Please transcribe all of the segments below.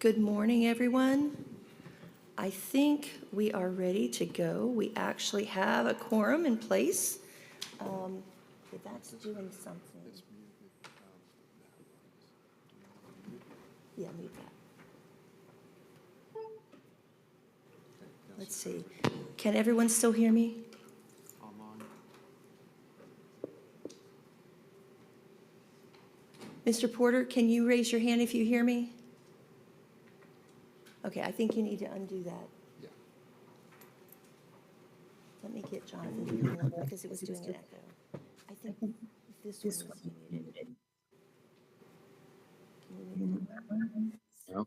Good morning, everyone. I think we are ready to go. We actually have a quorum in place. If that's doing something. Yeah, mute that. Let's see. Can everyone still hear me? Mr. Porter, can you raise your hand if you hear me? Okay, I think you need to undo that. Yeah. Let me get Jonathan to mute one because it was doing an echo. I think this one is muted. Can you mute that one? No.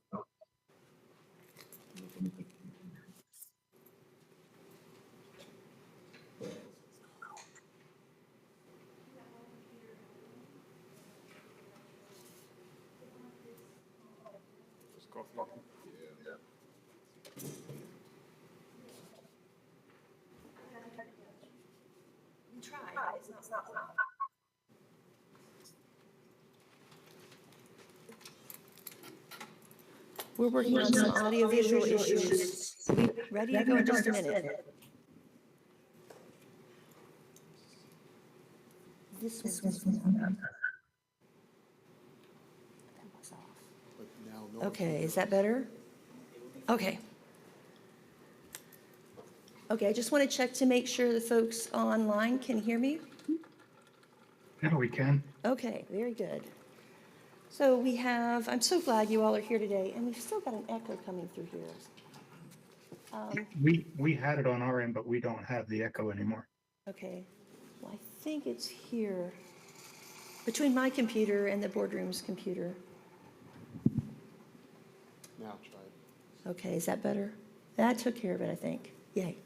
Try, but it's not working. We're working on some audiovisual issues. We'll be ready to go in just a minute. This one's on. That was off. But now no one Okay, can is that better? Okay. Okay, I just want to check to make sure the folks online can hear me. Yeah, we can. Okay, very good. So we have, I'm so glad you all are here today, and we've still got an echo coming through here. We had it on our end, but we don't have the echo anymore. Okay, well, I think it's here, between my computer and the boardroom's computer. Now try it. Okay, is that better? That took care of it, I think. Yay.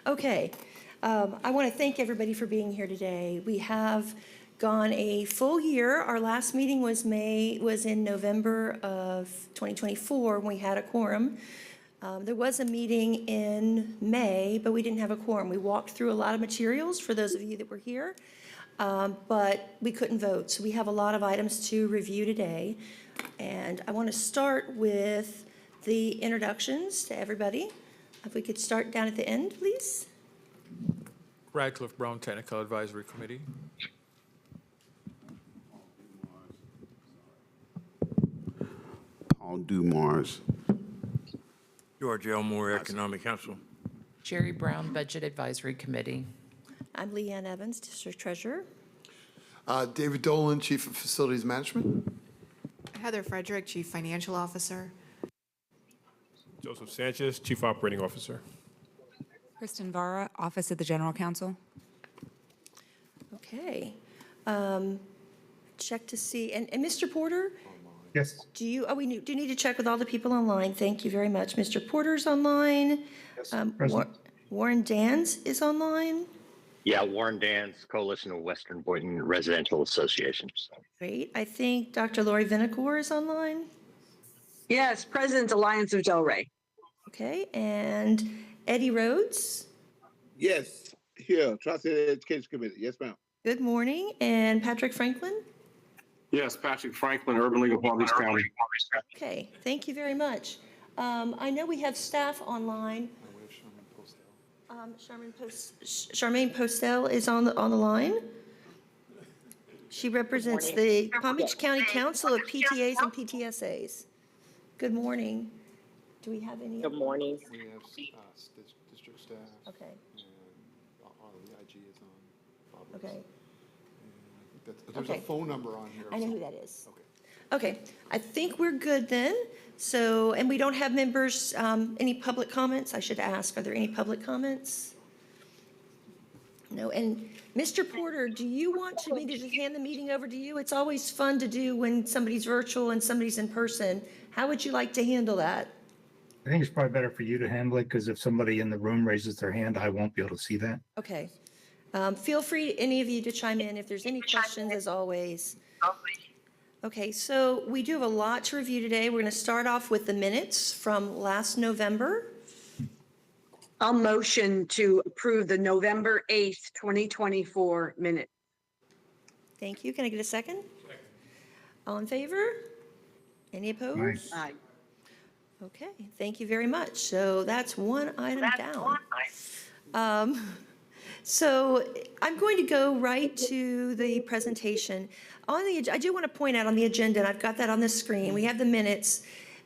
Okay, I want to thank everybody for being here today. We have gone a full year. Our last meeting was in November of 2024 when we had a quorum. There was a meeting in May, but we didn't have a quorum. We walked through a lot of materials for those of you that were here, but we couldn't vote. So we have a lot of items to review today. And I want to start with the introductions to everybody. If we could start down at the end, please. Radcliffe Brown Technical Advisory Committee. Paul Dumars. George L. Moore Economic Council. Jerry Brown Budget Advisory Committee. I'm Leanne Evans, District Treasurer. David Dolan, Chief of Facilities Management. Heather Frederick, Chief Financial Officer. Joseph Sanchez, Chief Operating Officer. Kristen Vara, Office of the General Counsel. Okay. Check to see, and Mr. Porter, Yes. do you need to check with all the people online. Thank you very much. Mr. Porter's online. Yes, present. Warren Dans is online. Yeah, Warren Dans, Coalition of Western Boynton Residential Associations. Great. I think Dr. Lori Vinicor is online. Yes, President Alliance of Delray. Okay, and Eddie Rhodes. Yes, here, Tri-State Education Committee. Yes, ma'am. Good morning. And Patrick Franklin. Yes, Patrick Franklin, Urban League of Palm Beach County. Okay, thank you very much. I know we have staff online. Charmaine Postel is on the line. She represents the Palm Beach County Council of PTAs and PTSAs. Good morning. Do we have any? Good morning. We have district staff. Okay. And the IG is on. Bob is. Okay. And I think there's Okay. a phone number on here. I know who that is. Okay. Okay, I think we're good then. So, and we don't have members, any public comments? I should ask, are there any public comments? No, and Mr. Porter, do you want me to just hand the meeting over to you? It's always fun to do when somebody's virtual and somebody's in person. How would you like to handle that? I think it's probably better for you to handle it because if somebody in the room raises their hand, I won't be able to see that. Okay. Feel free, any of you, to chime in if there's any questions, as always. Okay, so we do have a lot to review today. We're going to start off with the minutes from last November. I'll motion to approve the November 8th, 2024 minute. Thank you. Can I get a second? All in favor? Any opposed? Aye. Okay, thank you very much. So that's one item down. So I'm going to go right to the presentation. I do want to point out on the agenda, and I've got that on the screen, we have the minutes.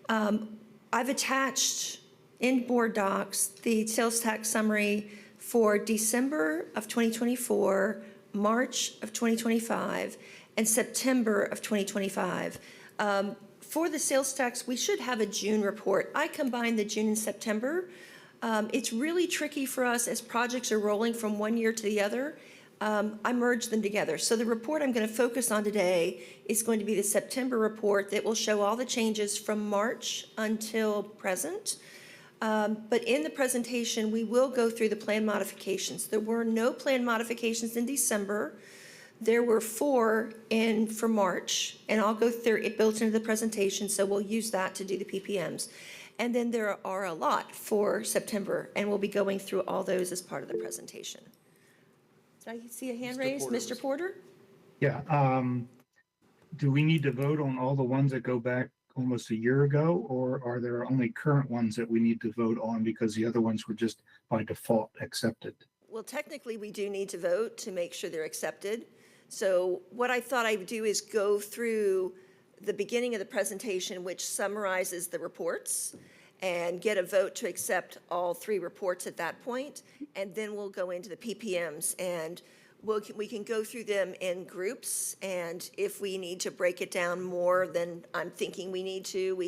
I've attached in board docs the sales tax summary for December of 2024, March of 2025, and September of 2025. For the sales tax, we should have a June report. I combined the June and September. It's really tricky for us as projects are rolling from one year to the other. I merged them together. So the report I'm going to focus on today is going to be the September report that will show all the changes from March until present. But in the presentation, we will go through the plan modifications. There were no plan modifications in December. There were 4 for March, and I'll go through it built into the presentation, so we'll use that to do the PPMs. And then there are a lot for September, and we'll be going through all those as part of the presentation. Did I see a hand raised? Mr. Porter? Yeah, do we need to vote on all the ones that go back almost a year ago, or are there only current ones that we need to vote on because the other ones were just by default accepted? Well, technically, we do need to vote to make sure they're accepted. So what I thought I would do is go through the beginning of the presentation, which summarizes the reports, and get a vote to accept all 3 reports at that point, and then we'll go into the PPMs, and we can go through them in groups, and if we need to break it down more than I'm thinking we need to,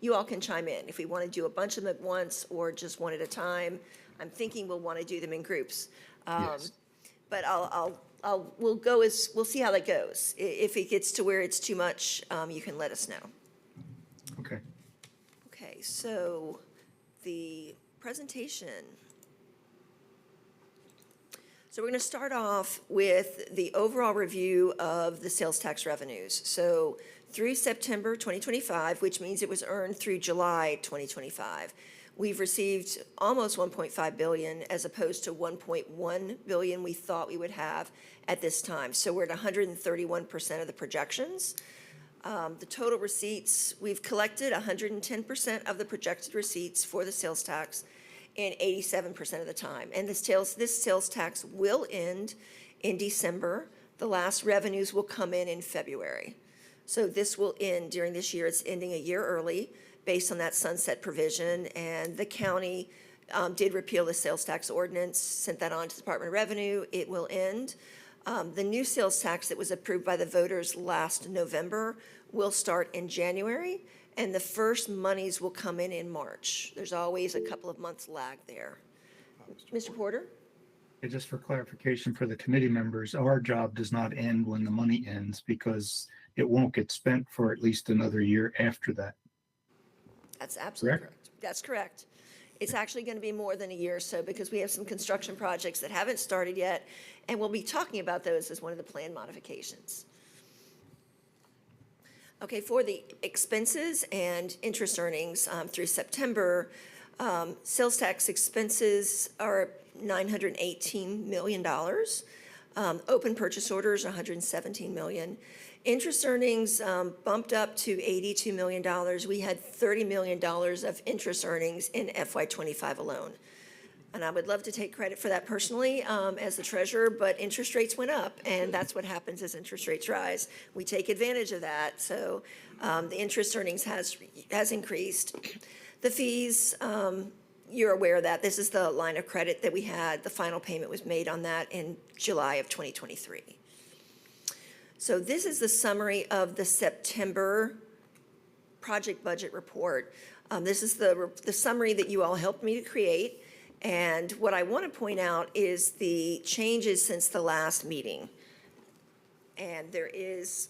you all can chime in. If we want to do a bunch of them at once or just one at a time, I'm thinking we'll want to do them in groups. Yes. But we'll see how that goes. If it gets to where it's too much, you can let us know. Okay. Okay, so the presentation. So we're going to start off with the overall review of the sales tax revenues. So through September 2025, which means it was earned through July 2025, we've received almost 1.5 billion as opposed to 1.1 billion we thought we would have at this time. So we're at 131% of the projections. The total receipts, we've collected 110% of the projected receipts for the sales tax in 87% of the time. And this sales tax will end in December. The last revenues will come in February. So this will end during this year. It's ending a year early based on that sunset provision. And the county did repeal the sales tax ordinance, sent that on to the Department of Revenue. It will end. The new sales tax that was approved by the voters last November will start in January, and the first monies will come in March. There's always a couple of months lag there. Mr. Porter? And just for clarification for the committee members, our job does not end when the money ends because it won't get spent for at least another year after that. That's absolutely correct. That's correct. It's actually going to be more than a year or so because we have some construction projects that haven't started yet, and we'll be talking about those as one of the plan modifications. Okay, for the expenses and interest earnings through September, sales tax expenses are $918 million. Open purchase orders, $117 million. Interest earnings bumped up to $82 million. We had $30 million of interest earnings in FY25 alone. And I would love to take credit for that personally as the treasurer, but interest rates went up, and that's what happens as interest rates rise. We take advantage of that, so the interest earnings has increased. The fees, you're aware of that. This is the line of credit that we had. The final payment was made on that in July of 2023. So this is the summary of the September project budget report. This is the summary that you all helped me to create. And what I want to point out is the changes since the last meeting. And there is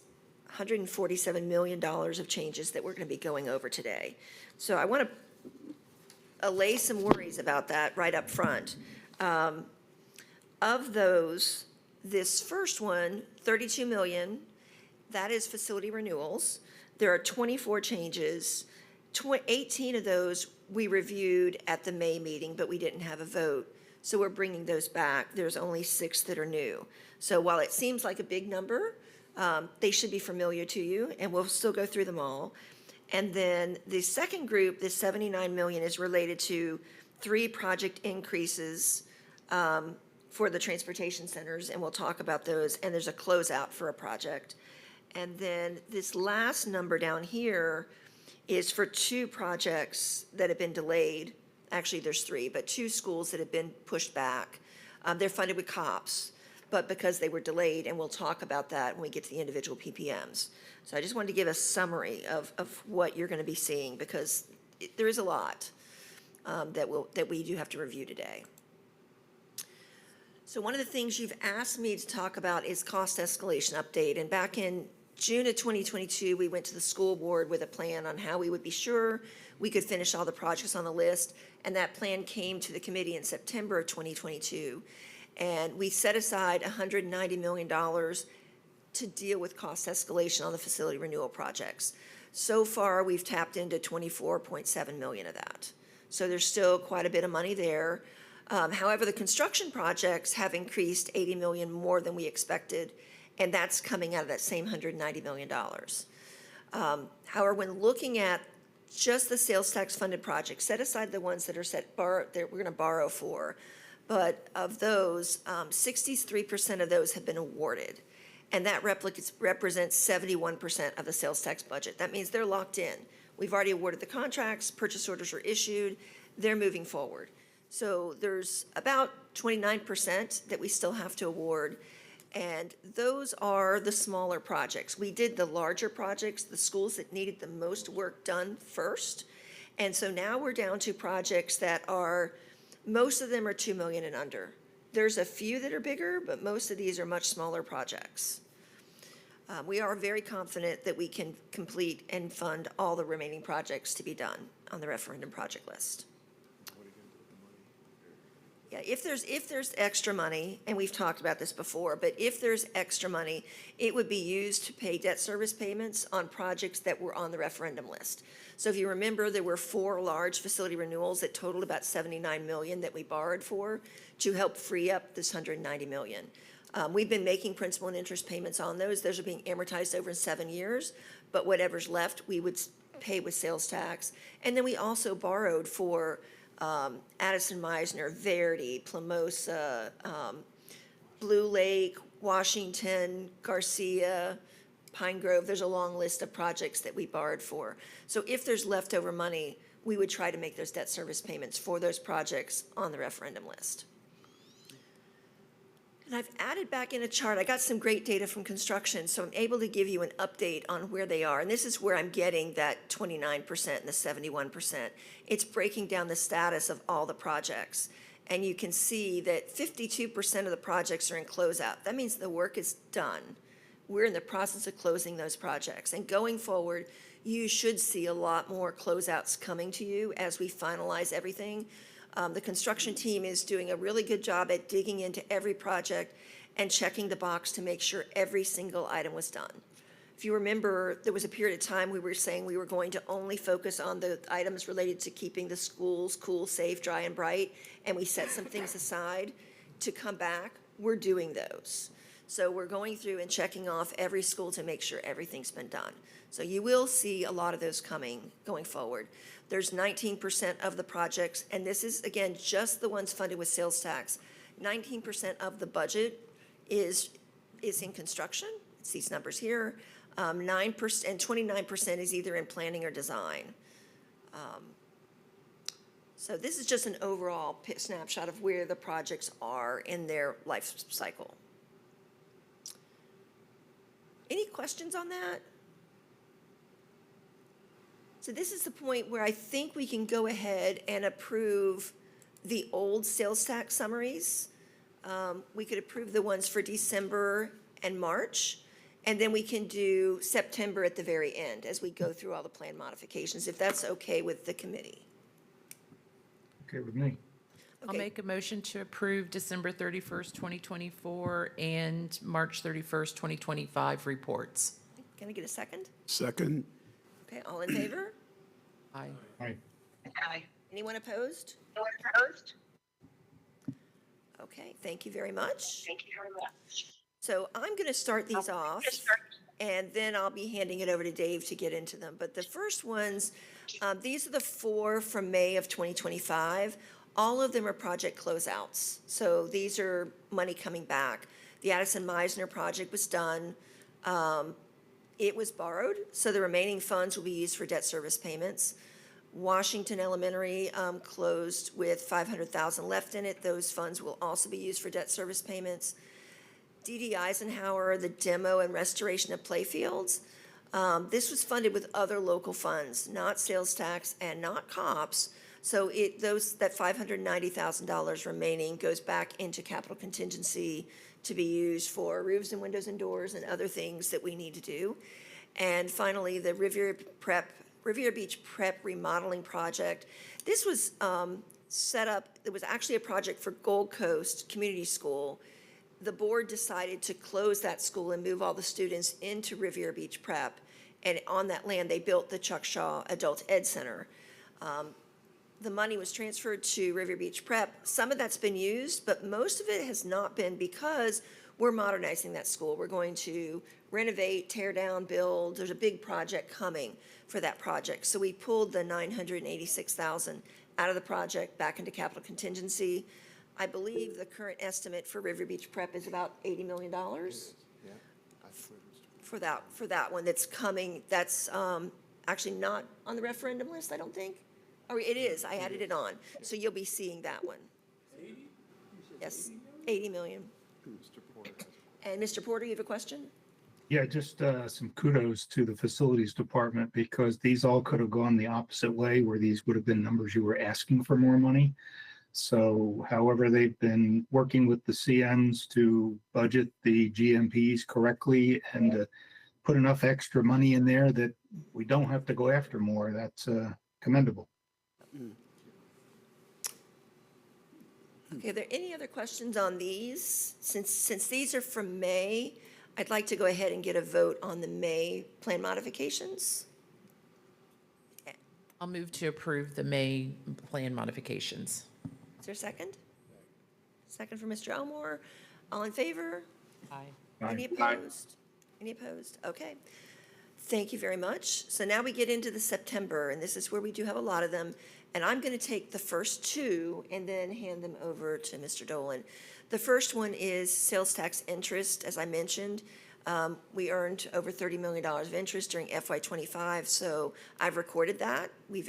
$147 million of changes that we're going to be going over today. So I want to allay some worries about that right up front. Of those, this first one, 32 million, that is facility renewals. There are 24 changes. 18 of those we reviewed at the May meeting, but we didn't have a vote. So we're bringing those back. There's only 6 that are new. So while it seems like a big number, they should be familiar to you, and we'll still go through them all. And then the second group, the 79 million, is related to 3 project increases for the transportation centers, and we'll talk about those, and there's a closeout for a project. And then this last number down here is for 2 projects that have been delayed. Actually, there's 3, but 2 schools that have been pushed back. They're funded with COPS, but because they were delayed, and we'll talk about that when we get to the individual PPMs. So I just wanted to give a summary of what you're going to be seeing, because there is a lot that we do have to review today. So one of the things you've asked me to talk about is cost escalation update. And back in June of 2022, we went to the school board with a plan on how we would be sure we could finish all the projects on the list. And that plan came to the committee in September of 2022. And we set aside $190 million to deal with cost escalation on the facility renewal projects. So far, we've tapped into 24.7 million of that. So there's still quite a bit of money there. However, the construction projects have increased 80 million more than we expected, and that's coming out of that same $190 million. However, when looking at just the sales tax funded projects, set aside the ones that are that we're going to borrow for, but of those, 63% of those have been awarded, and that represents 71% of the sales tax budget. That means they're locked in. We've already awarded the contracts, purchase orders are issued, they're moving forward. So there's about 29% that we still have to award, and those are the smaller projects. We did the larger projects, the schools that needed the most work done first, and so now we're down to projects that are, most of them are 2 million and under. There's a few that are bigger, but most of these are much smaller projects. We are very confident that we can complete and fund all the remaining projects to be done on the referendum project list. Yeah, if there's extra money, and we've talked about this before, but if there's extra money, it would be used to pay debt service payments on projects that were on the referendum list. So if you remember, there were 4 large facility renewals that totaled about 79 million that we borrowed for to help free up this 190 million. We've been making principal and interest payments on those. Those are being amortized over 7 years, but whatever's left, we would pay with sales tax. And then we also borrowed for Addison Meisner, Verity, Plamosa, Blue Lake, Washington, Garcia, Pine Grove. There's a long list of projects that we borrowed for. So if there's leftover money, we would try to make those debt service payments for those projects on the referendum list. And I've added back in a chart, I got some great data from construction, so I'm able to give you an update on where they are. And this is where I'm getting that 29% and the 71%. It's breaking down the status of all the projects. And you can see that 52% of the projects are in closeout. That means the work is done. We're in the process of closing those projects. And going forward, you should see a lot more closeouts coming to you as we finalize everything. The construction team is doing a really good job at digging into every project and checking the box to make sure every single item was done. If you remember, there was a period of time we were saying we were going to only focus on the items related to keeping the schools cool, safe, dry, and bright, and we set some things aside to come back. We're doing those. So we're going through and checking off every school to make sure everything's been done. So you will see a lot of those going forward. There's 19% of the projects, and this is, again, just the ones funded with sales tax. 19% of the budget is in construction. It's these numbers here. 9% and 29% is either in planning or design. So this is just an overall snapshot of where the projects are in their life cycle. Any questions on that? So this is the point where I think we can go ahead and approve the old sales tax summaries. We could approve the ones for December and March, and then we can do September at the very end as we go through all the plan modifications, if that's okay with the committee. Okay with me. I'll Okay. make a motion to approve December 31st, 2024 and March 31st, 2025 reports. Can I get a second? Second. Okay, all in favor? Aye. Aye. Anyone opposed? Okay, thank you very much. So I'm going to start these off. and then I'll be handing it over to Dave to get into them. But the first ones, these are the 4 from May of 2025. All of them are project closeouts. So these are money coming back. The Addison Meisner project was done. It was borrowed, so the remaining funds will be used for debt service payments. Washington Elementary closed with $500,000 left in it. Those funds will also be used for debt service payments. D.D. Eisenhower, the demo and restoration of playfields. This was funded with other local funds, not sales tax and not COPS. So that $590,000 remaining goes back into capital contingency to be used for roofs and windows and doors and other things that we need to do. And finally, the Riviera Beach Prep remodeling project. This was set up, it was actually a project for Gold Coast Community School. The board decided to close that school and move all the students into Riviera Beach Prep. And on that land, they built the Chuck Shaw Adult Ed Center. The money was transferred to Riviera Beach Prep. Some of that's been used, but most of it has not been because we're modernizing that school. We're going to renovate, tear down, build. There's a big project coming for that project. So we pulled the $986,000 out of the project back into capital contingency. I believe the current estimate for Riviera Beach Prep is about $80 million for that one that's coming. That's actually not on the referendum list, I don't think. Or it is, I added it on. So you'll be seeing that one. 80? Yes, 80 million. And Mr. Porter, you have a question? Yeah, just some kudos to the facilities department because these all could have gone the opposite way where these would have been numbers you were asking for more money. So however, they've been working with the CMs to budget the GMPs correctly and to put enough extra money in there that we don't have to go after more. That's commendable. Okay, are there any other questions on these? Since these are from May, I'd like to go ahead and get a vote on the May plan modifications. I'll move to approve the May plan modifications. Is there a second? Second for Mr. Elmore. All in favor? Aye. Any opposed? Any opposed? Okay. Thank you very much. So now we get into the September, and this is where we do have a lot of them. And I'm going to take the first 2 and then hand them over to Mr. Dolan. The first one is sales tax interest. As I mentioned, we earned over $30 million of interest during FY25, so I've recorded that. We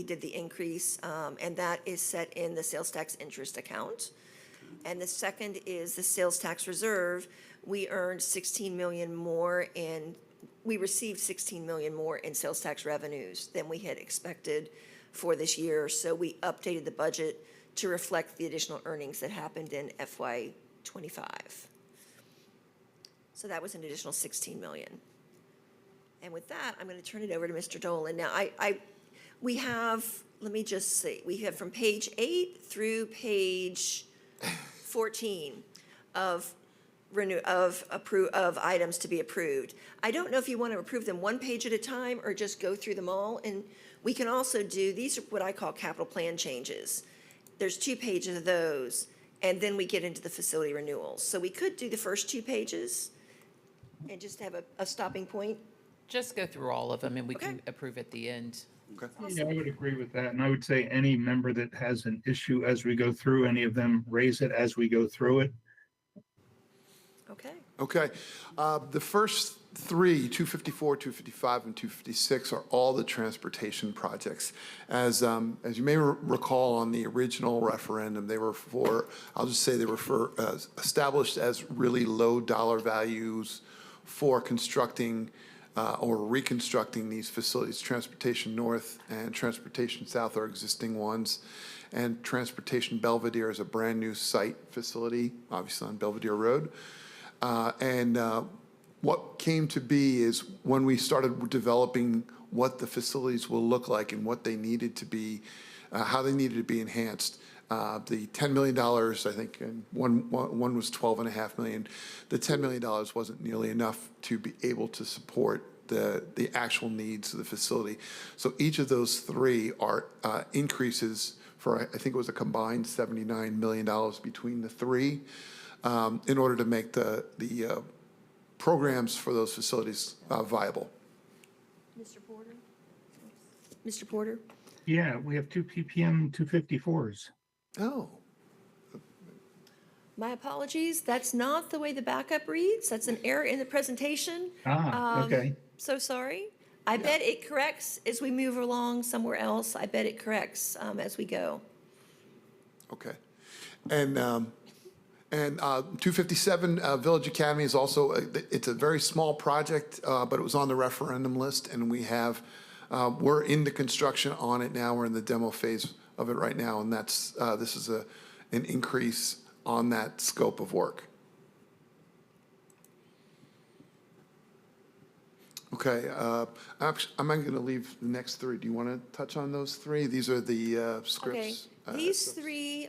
did the increase, and that is set in the sales tax interest account. And the second is the sales tax reserve. We earned $16 million more we received $16 million more in sales tax revenues than we had expected for this year. So we updated the budget to reflect the additional earnings that happened in FY25. So that was an additional $16 million. And with that, I'm going to turn it over to Mr. Dolan. Now, we have, let me just see, we have from page 8 through page 14 of items to be approved. I don't know if you want to approve them one page at a time or just go through them all. And we can also do, these are what I call capital plan changes. There's 2 pages of those, and then we get into the facility renewals. So we could do the first 2 pages and just have a stopping point. Just go through all of them and we can approve at the end. Yeah, I would agree with that. And I would say any member that has an issue as we go through any of them, raise it as we go through it. Okay. Okay. The first 3, 254, 255, and 256 are all the transportation projects. As you may recall on the original referendum, they were for, I'll just say they were for established as really low dollar values for constructing or reconstructing these facilities. Transportation North and Transportation South are existing ones. And Transportation Belvedere is a brand new site facility, obviously on Belvedere Road. What came to be is when we started developing what the facilities will look like and what they needed to be, how they needed to be enhanced. The $10 million, I think, and one was $12.5 million. The $10 million wasn't nearly enough to be able to support the actual needs of the facility. So each of those 3 are increases for, I think it was a combined $79 million between the 3. In order to make the programs for those facilities viable. Mr. Porter? Mr. Porter? Yeah, we have two ppm 254s. Oh, My apologies, that's not the way the backup reads. That's an error in the presentation. Okay. So sorry. I bet it corrects as we move along somewhere else. I bet it corrects as we go. okay. And 257 Village Academy is also, it's a very small project, but it was on the referendum list, and we're in the construction on it now. We're in the demo phase of it right now, and this is an increase on that scope of work. Okay, I'm going to leave the next three. Do you want to touch on those three? These are the scripts. Okay, these three,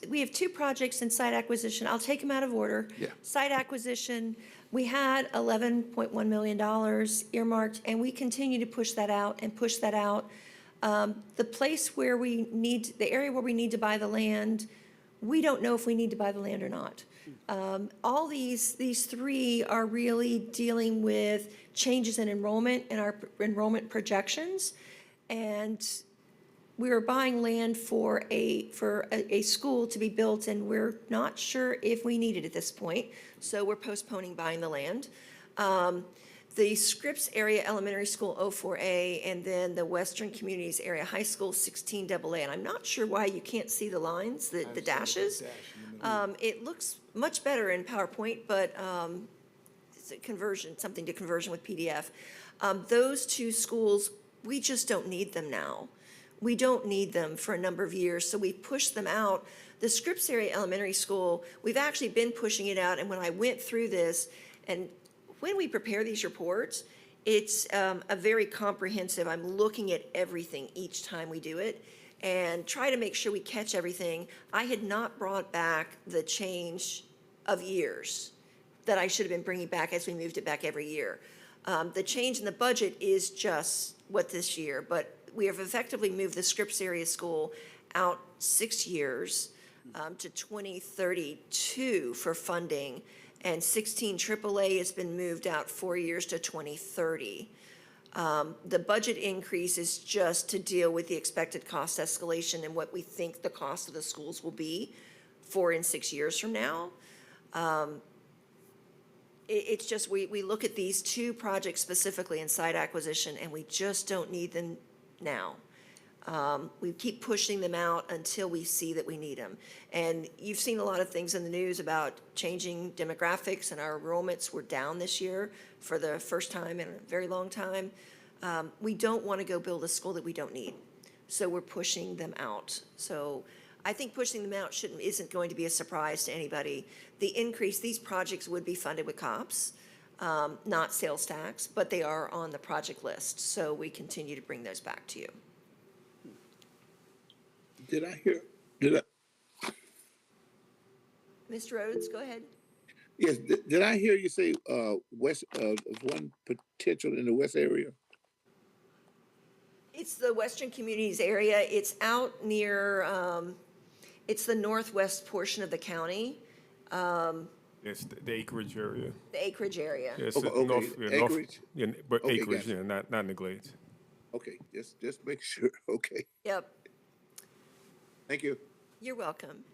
we have two projects in site acquisition. I'll take them out of order. Yeah. Site acquisition, we had $11.1 million earmarked, and we continue to push that out and push that out. The place where the area where we need to buy the land, we don't know if we need to buy the land or not. All these three are really dealing with changes in enrollment and our enrollment projections. And we are buying land for a school to be built, and we're not sure if we need it at this point. So we're postponing buying the land. The Scripps Area Elementary School 04A, and then the Western Communities Area High School 16AA. And I'm not sure why you can't see the lines, the dashes. It looks much better in PowerPoint, but it's a conversion, something to conversion with PDF. Those two schools, we just don't need them now. We don't need them for a number of years, so we pushed them out. The Scripps Area Elementary School, we've actually been pushing it out, and when I went through this, and when we prepare these reports, it's a very comprehensive, I'm looking at everything each time we do it and try to make sure we catch everything. I had not brought back the change of years that I should have been bringing back as we moved it back every year. The change in the budget is just what this year, but we have effectively moved the Scripps Area School out 6 years to 2032 for funding. And 16 AAA has been moved out 4 years to 2030. The budget increase is just to deal with the expected cost escalation and what we think the cost of the schools will be 4 and 6 years from now. It's just, we look at these two projects specifically in site acquisition, and we just don't need them now. We keep pushing them out until we see that we need them. And you've seen a lot of things in the news about changing demographics, and our enrollments were down this year for the first time in a very long time. We don't want to go build a school that we don't need. So we're pushing them out. So I think pushing them out isn't going to be a surprise to anybody. The increase, these projects would be funded with COPS, not sales tax, but they are on the project list. So we continue to bring those back to you. Mr. Rhodes, go ahead. Yes, did I hear you say, west, one potential in the west area? It's the Western Communities area. It's out near, it's the northwest portion of the county. It's the acreage area. The acreage area. Yes, Okay, north, yeah, acreage? north, yeah, but Okay, acreage, gotcha. yeah, not the glades. Okay, just make sure, okay, Yep, thank you. you're welcome.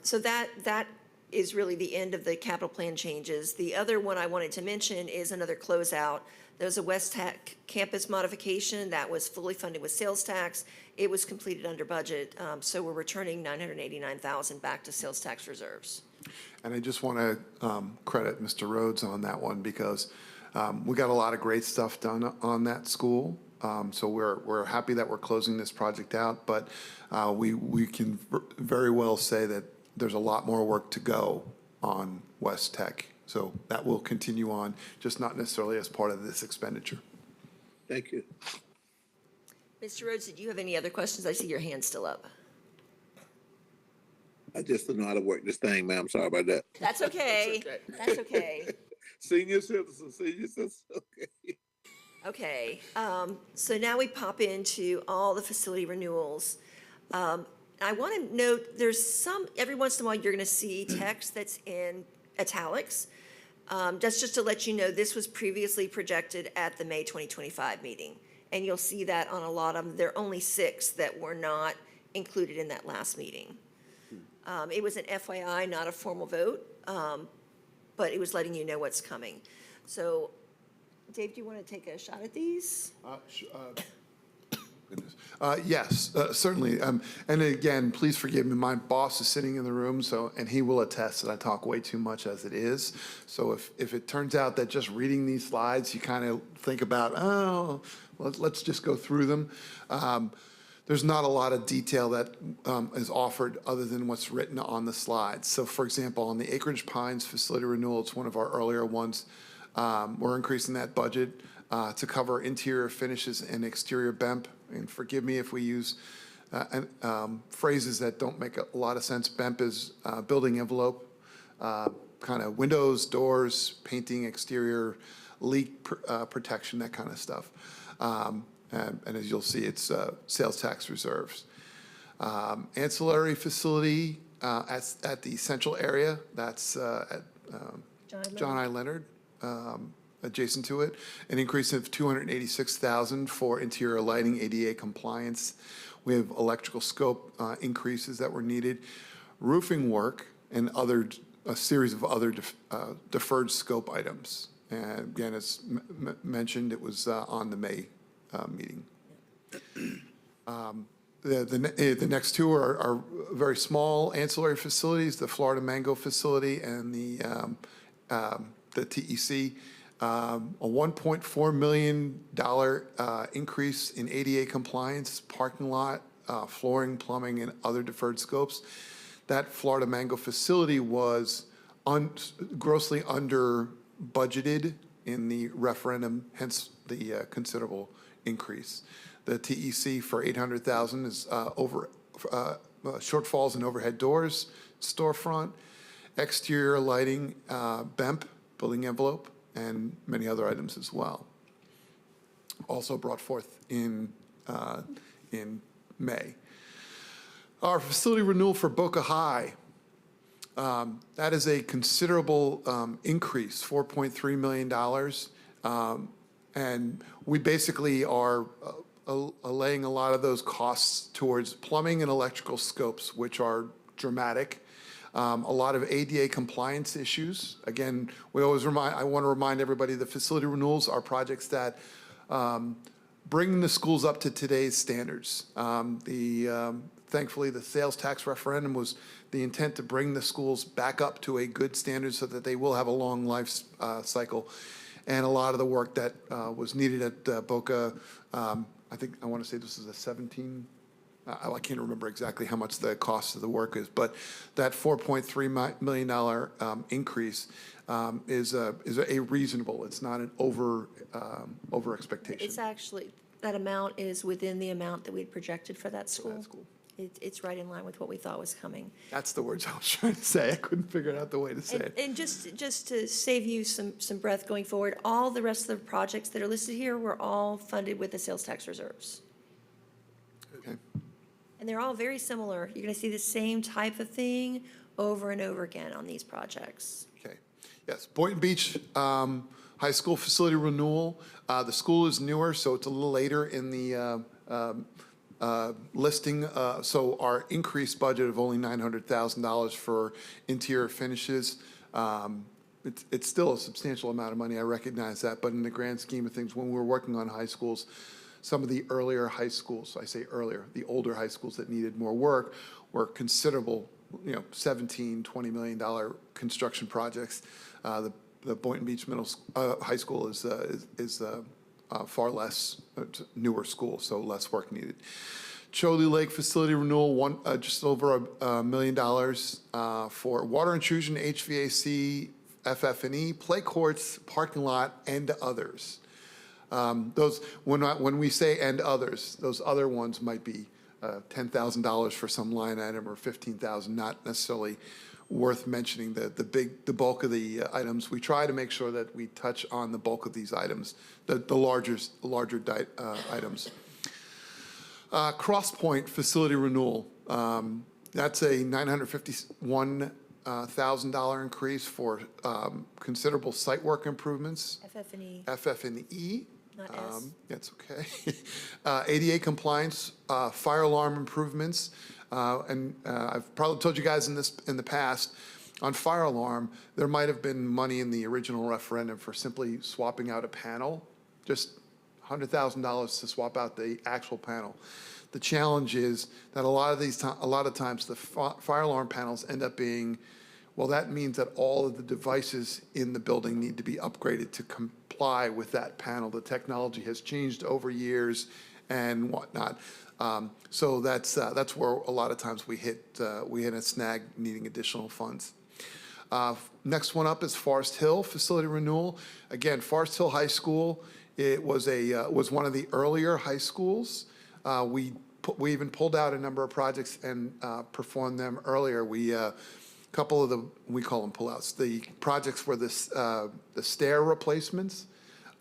So that is really the end of the capital plan changes. The other one I wanted to mention is another closeout. There's a West Tech campus modification that was fully funded with sales tax. It was completed under budget, so we're returning $989,000 back to sales tax reserves. And I just want to credit Mr. Rhodes on that one, because we got a lot of great stuff done on that school. So we're happy that we're closing this project out, but we can very well say that there's a lot more work to go on West Tech. So that will continue on, just not necessarily as part of this expenditure. Thank you. Mr. Rhodes, did you have any other questions? I see your hand still up. I just don't know how to work this thing, ma'am. Sorry about that. That's okay. That's okay. Senior citizen, okay. Okay, so now we pop into all the facility renewals. I want to note, every once in a while, you're going to see text that's in italics. That's just to let you know, this was previously projected at the May 2025 meeting. And you'll see that on a lot of them. There are only 6 that were not included in that last meeting. It was an FYI, not a formal vote, but it was letting you know what's coming. So, Dave, do you want to take a shot at these? Goodness. Yes, certainly. And again, please forgive me. My boss is sitting in the room, and he will attest that I talk way too much as it is. So if it turns out that just reading these slides, you kind of think about, oh, let's just go through them. There's not a lot of detail that is offered other than what's written on the slides. So, for example, on the Acreage Pines facility renewal, it's one of our earlier ones. We're increasing that budget to cover interior finishes and exterior BEMP. And forgive me if we use phrases that don't make a lot of sense. BEMP is building envelope, kind of windows, doors, painting, exterior, leak protection, that kind of stuff. And as you'll see, it's sales tax reserves. Ancillary facility at the central area, that's at John I. Leonard. Adjacent to it, an increase of $286,000 for interior lighting, ADA compliance. We have electrical scope increases that were needed, roofing work, and a series of other deferred scope items. And again, as mentioned, it was on the May meeting. The next 2 are very small ancillary facilities: the Florida Mango facility and the TEC. A $1.4 million increase in ADA compliance, parking lot, flooring, plumbing, and other deferred scopes. That Florida Mango facility was grossly under budgeted in the referendum, hence the considerable increase. The TEC for $800,000 is over shortfalls in overhead doors, storefront, exterior lighting, BEMP, building envelope, and many other items as well. Also brought forth in May. Our facility renewal for Boca High, that is a considerable increase, $4.3 million. And we basically are laying a lot of those costs towards plumbing and electrical scopes, which are dramatic. A lot of ADA compliance issues. Again, I want to remind everybody the facility renewals are projects that bring the schools up to today's standards. Thankfully, the sales tax referendum was the intent to bring the schools back up to a good standard so that they will have a long life cycle. And a lot of the work that was needed at Boca, I want to say this is a 17. I can't remember exactly how much the cost of the work is, but that $4.3 million increase is a reasonable. It's not an over expectation. It's actually, that amount is within the amount that we had projected for that school. That's cool. It's right in line with what we thought was coming. That's the words I was trying to say. I couldn't figure out the way to say it. And just to save you some breath going forward, all the rest of the projects that are listed here were all funded with the sales tax reserves. Okay. And they're all very similar. You're going to see the same type of thing over and over again on these projects. Okay. Yes. Boynton Beach High School facility renewal. The school is newer, so it's a little later in the listing. So our increased budget of only $900,000 for interior finishes. It's still a substantial amount of money. I recognize that, but in the grand scheme of things, when we're working on high schools, some of the earlier high schools, I say earlier, the older high schools that needed more work were considerable, $17, $20 million construction projects. The Boynton Beach High School is far less newer school, so less work needed. Cholly Lake facility renewal, just over $1 million for water intrusion, HVAC, FF&E, play courts, parking lot, and others. When we say and others, those other ones might be $10,000 for some line item or $15,000, not necessarily worth mentioning the bulk of the items. We try to make sure that we touch on the bulk of these items, the larger items. Cross Point facility renewal. That's a $951 $100,000 increase for considerable site work improvements, FF&E, FF&E. not S. That's okay. ADA compliance, fire alarm improvements, and I've probably told you guys in the past, on fire alarm, there might have been money in the original referendum for simply swapping out a panel, just $100,000 to swap out the actual panel. The challenge is that a lot of times the fire alarm panels end up being, well, that means that all of the devices in the building need to be upgraded to comply with that panel. The technology has changed over years and whatnot. So that's where a lot of times we hit a snag needing additional funds. Next one up is Forest Hill facility renewal. Again, Forest Hill High School, it was one of the earlier high schools. We even pulled out a number of projects and performed them earlier. Couple of we call them pullouts. The projects were the stair replacements,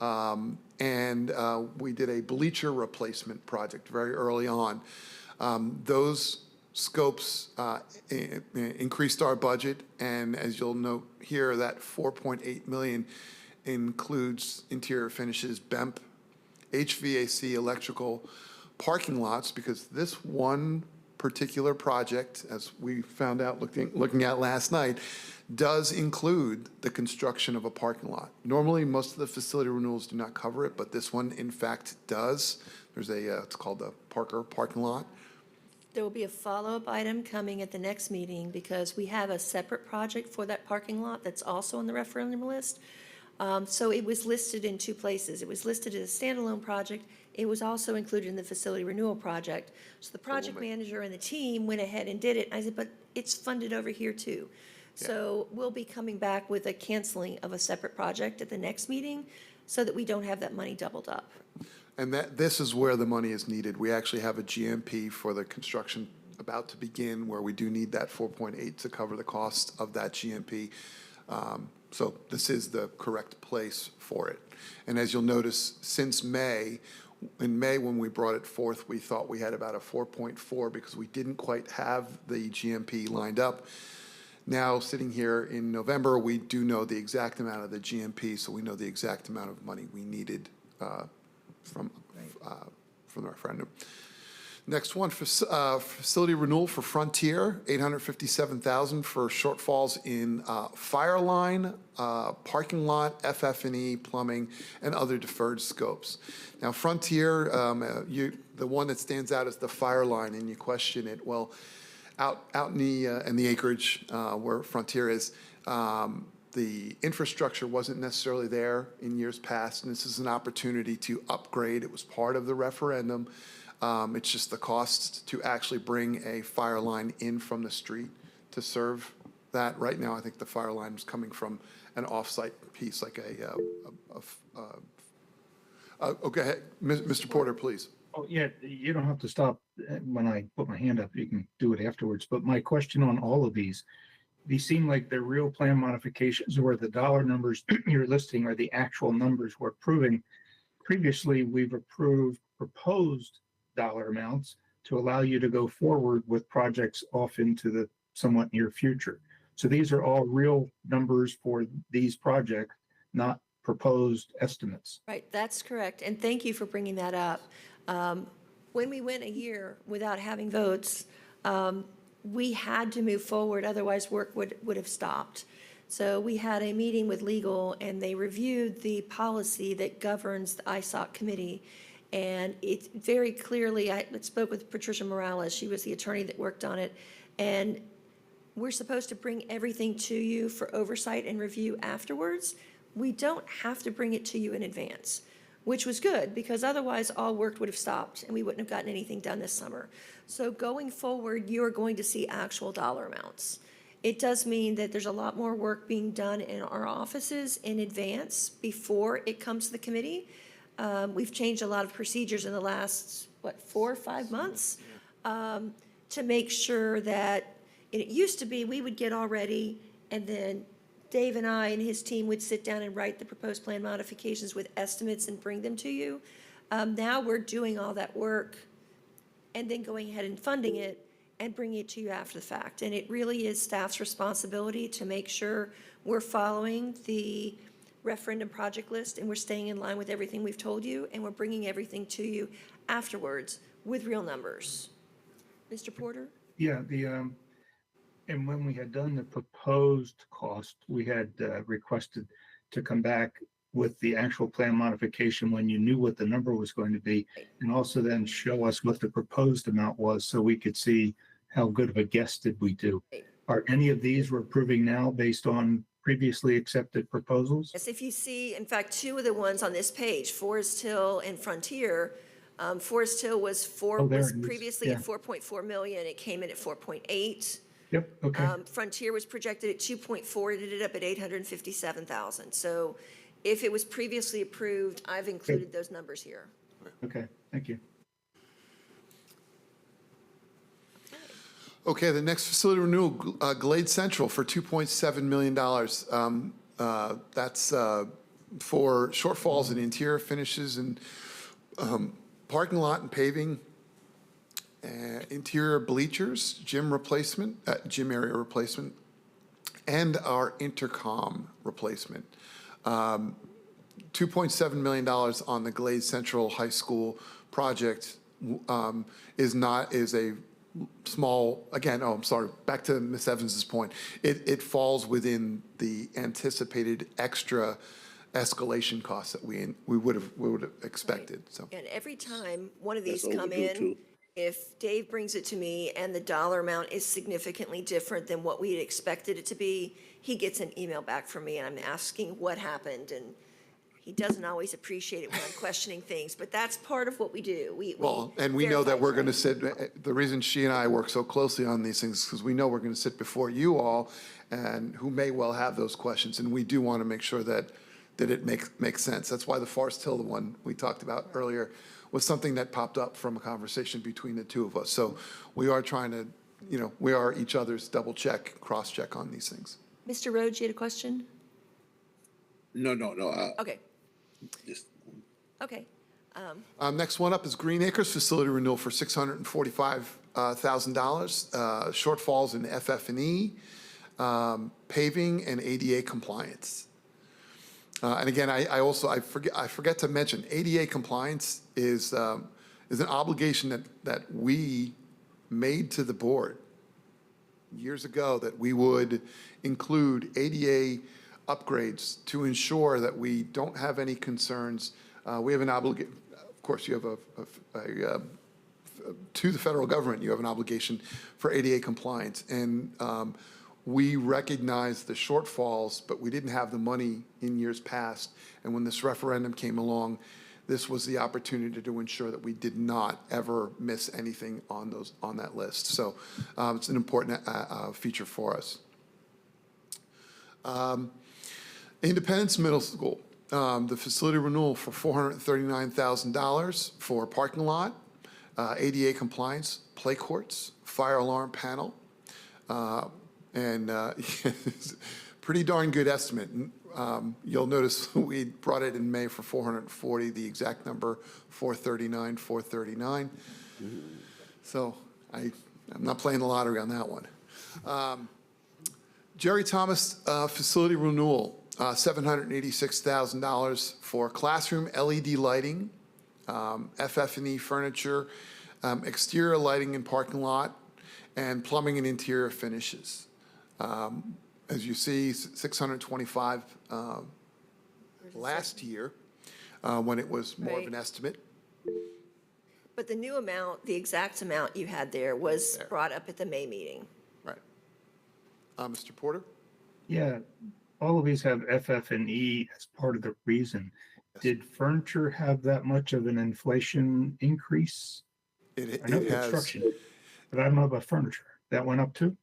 and we did a bleacher replacement project very early on. Those scopes increased our budget, and as you'll note here, that $4.8 million includes interior finishes, BEMP, HVAC, electrical, parking lots, because this one particular project, as we found out looking at last night, does include the construction of a parking lot. Normally, most of the facility renewals do not cover it, but this one, in fact, does. There's it's called the Parker parking lot. There will be a follow-up item coming at the next meeting because we have a separate project for that parking lot that's also on the referendum list. So it was listed in two places. It was listed as a standalone project. It was also included in the facility renewal project. So the project manager and the team went ahead and did it. I said, but it's funded over here too. So we'll be coming back with a canceling of a separate project at the next meeting so that we don't have that money doubled up. And this is where the money is needed. We actually have a GMP for the construction about to begin where we do need that 4.8 to cover the cost of that GMP. So this is the correct place for it. And as you'll notice, since May, in May when we brought it forth, we thought we had about a 4.4 because we didn't quite have the GMP lined up. Now, sitting here in November, we do know the exact amount of the GMP, so we know the exact amount of money we needed from the referendum. Next one, facility renewal for Frontier, $857,000 for shortfalls in fire line, parking lot, FF&E, plumbing, and other deferred scopes. Now, Frontier, the one that stands out is the fire line, and you question it. Well, out in the acreage where Frontier is, the infrastructure wasn't necessarily there in years past, and this is an opportunity to upgrade. It was part of the referendum. It's just the cost to actually bring a fire line in from the street to serve that. Right now, I think the fire line is coming from an off-site piece, like okay, Mr. Porter, please. Oh, yeah, you don't have to stop when I put my hand up. You can do it afterwards. But my question on all of these seem like they're real plan modifications where the dollar numbers you're listing are the actual numbers we're approving. Previously, we've approved proposed dollar amounts to allow you to go forward with projects off into the somewhat near future. So these are all real numbers for these projects, not proposed estimates. Right, that's correct. And thank you for bringing that up. When we went a year without having votes, we had to move forward, otherwise work would have stopped. So we had a meeting with legal and they reviewed the policy that governs the ISSOC committee. And it very clearly, I spoke with Patricia Morales, she was the attorney that worked on it. And we're supposed to bring everything to you for oversight and review afterwards. We don't have to bring it to you in advance, which was good because otherwise all work would have stopped and we wouldn't have gotten anything done this summer. So going forward, you are going to see actual dollar amounts. It does mean that there's a lot more work being done in our offices in advance before it comes to the committee. We've changed a lot of procedures in the last, 4 or 5 months to make sure that it used to be we would get all ready and then Dave and I and his team would sit down and write the proposed plan modifications with estimates and bring them to you. Now we're doing all that work and then going ahead and funding it. and bringing it to you after the fact. And it really is staff's responsibility to make sure we're following the referendum project list and we're staying in line with everything we've told you, and we're bringing everything to you afterwards with real numbers. Mr. Porter? Yeah, and when we had done the proposed cost, we had requested to come back with the actual plan modification when you knew what the number was going to be, and also then show us what the proposed amount was so we could see how good of a guess did we do. Are any of these we're approving now based on previously accepted proposals? Yes, if you see, in fact, two of the ones on this page, Forest Hill and Frontier. Forest Hill was Oh, there was it is. previously Yeah. at 4.4 million. It came in at 4.8. Yep, okay. Frontier was projected at 2.4. It ended up at 857,000. So if it was previously approved, I've included those numbers here. Okay, thank you. Okay, the next facility renewal, Glade Central for $2.7 million. That's for shortfalls in interior finishes and parking lot and paving, interior bleachers, gym area replacement, and our intercom replacement. $2.7 million on the Glade Central High School project is a small, again, I'm sorry, back to Ms. Evans's point. It falls within the anticipated extra escalation costs that we would have expected, so. And every time one of these That's come overdue, in, too. if Dave brings it to me and the dollar amount is significantly different than what we had expected it to be, he gets an email back from me and I'm asking what happened, and he doesn't always appreciate it when I'm questioning things, but that's part of what we do. Well, and we know that verify we're going to trends. sit, the reason she and I work so closely on these things is because we know we're going to sit before you all and who may well have those questions, and we do want to make sure that it makes sense. That's why the Forest Hill, the one we talked about earlier, was something that popped up from a conversation between the two of us. So we are trying to, we are each other's double check, cross check on these things. Mr. Rhodes, you had a question? No. Okay, Just okay. Next one up is Green Acres facility renewal for $645,000. Shortfalls in FF&E, paving, and ADA compliance. And again, I forget to mention, ADA compliance is an obligation that we made to the board years ago, that we would include ADA upgrades to ensure that we don't have any concerns. We have an obligation, of course, you have to the federal government, you have an obligation for ADA compliance. And we recognized the shortfalls, but we didn't have the money in years past. And when this referendum came along, this was the opportunity to ensure that we did not ever miss anything on that list. So it's an important feature for us. Independence Middle School, the facility renewal for $439,000 for parking lot, ADA compliance, play courts, fire alarm panel, and pretty darn good estimate. You'll notice we brought it in May for 440, the exact number 439. So I'm not playing the lottery on that one. Jerry Thomas facility renewal, $786,000 for classroom LED lighting, FF&E furniture, exterior lighting in parking lot, and plumbing and interior finishes. As you see, 625 last year when it was more of an estimate. But the new amount, the exact amount you had there was brought up at the May meeting. Right. Mr. Porter? Yeah, all of these have FF&E as part of the reason. Did furniture have that much of an inflation increase? I know It has. construction, but I don't know about furniture. That went up too?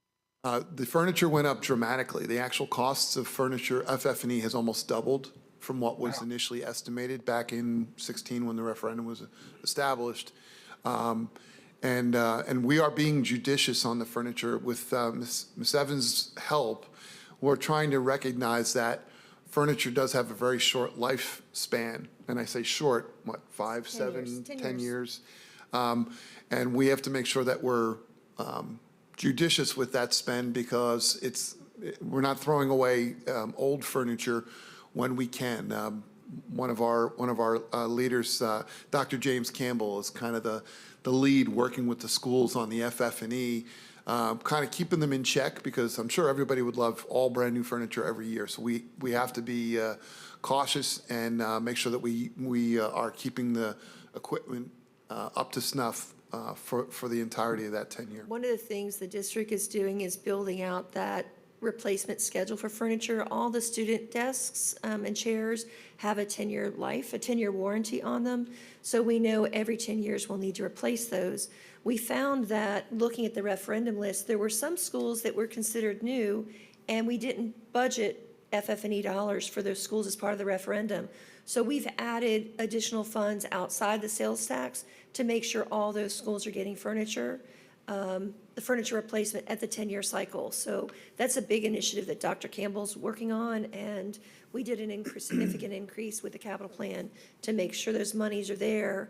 The furniture went up dramatically. The actual costs of furniture, FF&E, has almost doubled from what was initially estimated back in 16 when the referendum was established. And we are being judicious on the furniture with Ms. Evans' help. We're trying to recognize that furniture does have a very short lifespan. And I say short, what, 5, 7, 10 years? And we have to make sure that we're judicious with that spend because we're not throwing away old furniture when we can. One of our leaders, Dr. James Campbell, is kind of the lead working with the schools on the FF&E, kind of keeping them in check because I'm sure everybody would love all brand new furniture every year. So we have to be cautious and make sure that we are keeping the equipment up to snuff for the entirety of that 10-year. One of the things the district is doing is building out that replacement schedule for furniture. All the student desks and chairs have a 10-year life, a 10-year warranty on them. So we know every 10 years we'll need to replace those. We found that looking at the referendum list, there were some schools that were considered new, and we didn't budget FF&E dollars for those schools as part of the referendum. So we've added additional funds outside the sales tax to make sure all those schools are getting furniture, the furniture replacement at the 10-year cycle. So that's a big initiative that Dr. Campbell's working on, and we did an significant increase with the capital plan to make sure those monies are there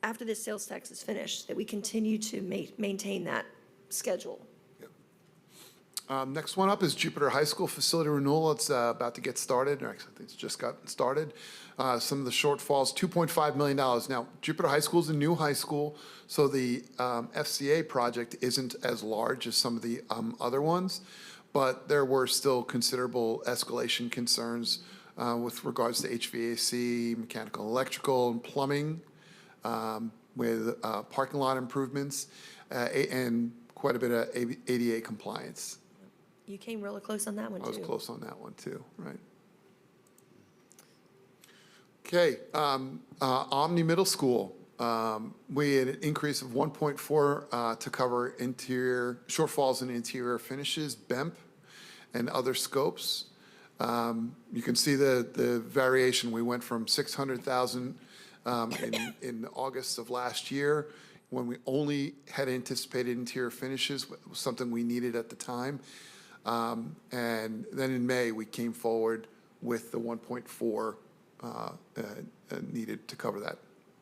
after this sales tax is finished, that we continue to maintain that schedule. Next one up is Jupiter High School facility renewal. It's about to get started, or actually I think it's just gotten started. Some of the shortfalls, $2.5 million. Now, Jupiter High School is a new high school, so the FCA project isn't as large as some of the other ones, but there were still considerable escalation concerns with regards to HVAC, mechanical, electrical, and plumbing, with parking lot improvements, and quite a bit of ADA compliance. You came really close on that one, too. I was close on that one, too, right. Okay, Omni Middle School. We had an increase of 1.4 to cover shortfalls in interior finishes, BEMP, and other scopes. You can see the variation. We went from 600,000 in August of last year, when we only had anticipated interior finishes, was something we needed at the time. And then in May, we came forward with the 1.4 needed to cover that.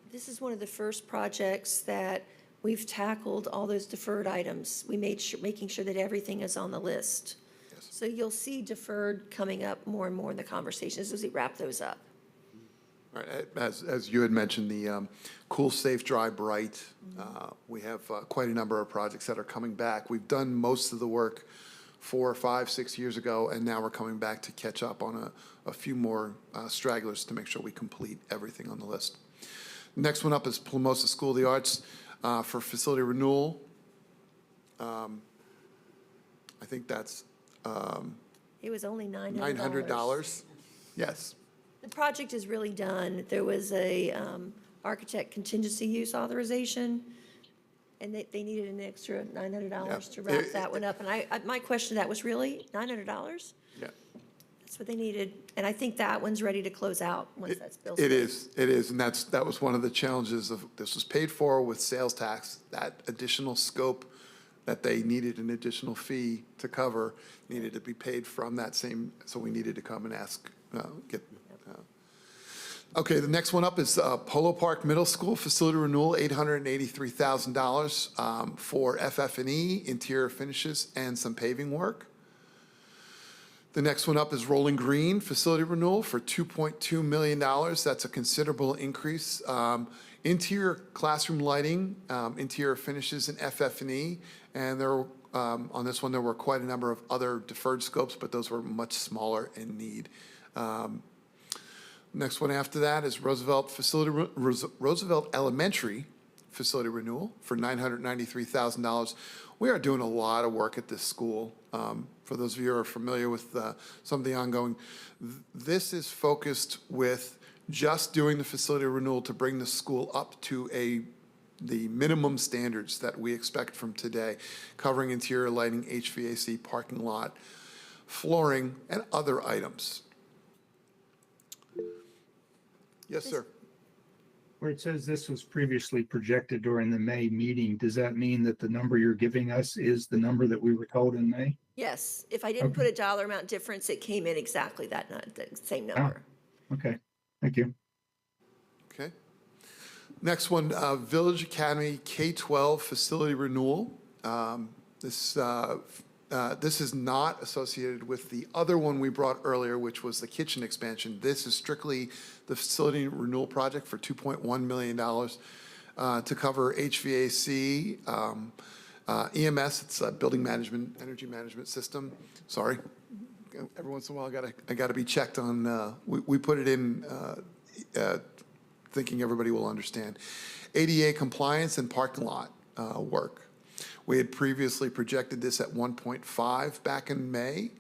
This is one of the first projects that we've tackled all those deferred items. We making sure that everything is on the list. Yes. So you'll see deferred coming up more and more in the conversations as we wrap those up. All right, as you had mentioned, the Cool, Safe, Dry, Bright, we have quite a number of projects that are coming back. We've done most of the work 4, 5, 6 years ago, and now we're coming back to catch up on a few more stragglers to make sure we complete everything on the list. Next one up is Plamosa School of the Arts for facility renewal. I think that's It was only $900. $900. Yes. The project is really done. There was a architect contingency use authorization, and they needed an extra $900 to wrap that one up. And my question to that was, really, $900? Yeah. That's what they needed. And I think that one's ready to close out once that's built. It is, and that was one of the challenges of, this was paid for with sales tax, that additional scope that they needed an additional fee to cover needed to be paid from that same, so we needed to come and ask, Okay, the next one up is Polo Park Middle School facility renewal, $883,000 for FF&E, interior finishes, and some paving work. The next one up is Rolling Green facility renewal for $2.2 million. That's a considerable increase. Interior classroom lighting, interior finishes, and FF&E. And there, on this one, there were quite a number of other deferred scopes, but those were much smaller in need. Next one after that is Roosevelt Elementary facility renewal for $993,000. We are doing a lot of work at this school. For those of you who are familiar with some of the ongoing, this is focused with just doing the facility renewal to bring the school up to the minimum standards that we expect from today, covering interior lighting, HVAC, parking lot, flooring, and other items. Yes, sir. Where it says this was previously projected during the May meeting, does that mean that the number you're giving us is the number that we were told in May? Yes, if I didn't put a dollar amount difference, it came in exactly the same number. Okay, thank you. Okay. Next one, Village Academy K-12 facility renewal This is not associated with the other one we brought earlier, which was the kitchen expansion. This is strictly the facility renewal project for $2.1 million to cover HVAC, EMS, it's a building management, energy management system. Sorry, every once in a while I gotta be checked on. We put it in thinking everybody will understand. ADA compliance and parking lot work. We had previously projected this at 1.5 back in May.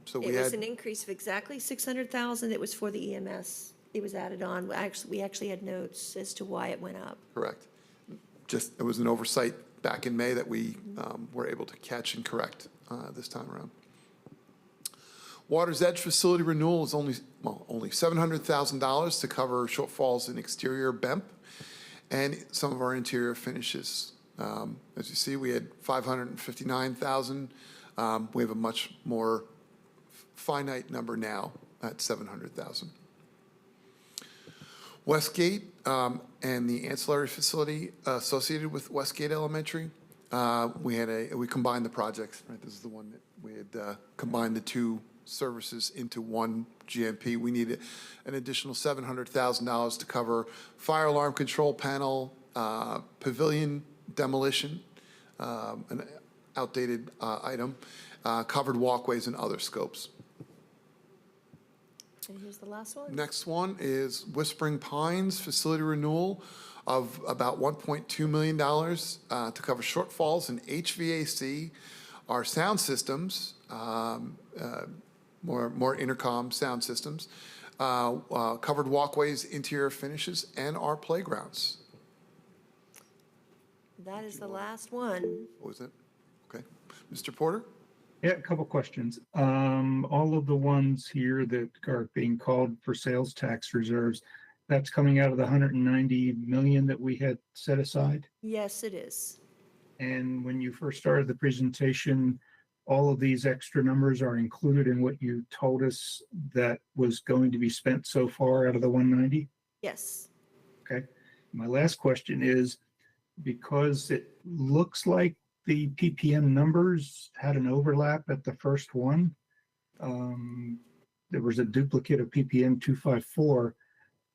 So we It was had, an increase of exactly 600,000. It was for the EMS. It was added on. We actually had notes as to why it went up. correct. It was an oversight back in May that we were able to catch and correct this time around. Water's Edge facility renewal is only $700,000 to cover shortfalls in exterior BEMP and some of our interior finishes. As you see, we had 559,000. We have a much more finite number now at 700,000. Westgate and the ancillary facility associated with Westgate Elementary, we combined the projects. Right, this is the one that we had combined the two services into one GMP. We needed an additional $700,000 to cover fire alarm control panel, pavilion demolition, an outdated item, covered walkways and other scopes. And here's the last one. Next one is Whispering Pines facility renewal of about $1.2 million to cover shortfalls in HVAC, our sound systems, more intercom sound systems, covered walkways, interior finishes, and our playgrounds. That is the last one. What was it? Okay. Mr. Porter? Yeah, a couple questions. All of the ones here that are being called for sales tax reserves, that's coming out of the 190 million that we had set aside. Yes, it is. And when you first started the presentation, all of these extra numbers are included in what you told us that was going to be spent so far out of the 190? Yes. Okay. My last question is, because it looks like the PPM numbers had an overlap at the first one. There was a duplicate of PPM 254.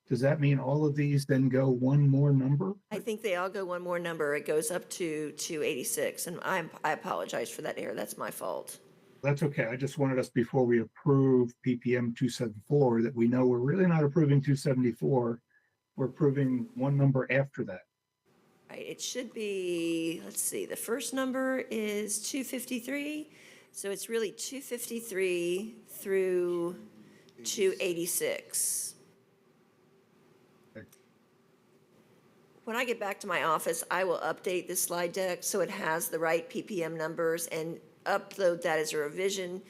Does that mean all of these then go one more number? I think they all go one more number. It goes up to 286, and I apologize for that error. That's my fault. That's okay. I just wanted us, before we approve PPM 274, that we know we're really not approving 274. We're approving one number after that. Right, it should be, let's see, the first number is 253, so it's really 253 through 286. When I get back to my office, I will update this slide deck so it has the right PPM numbers and upload that as a revision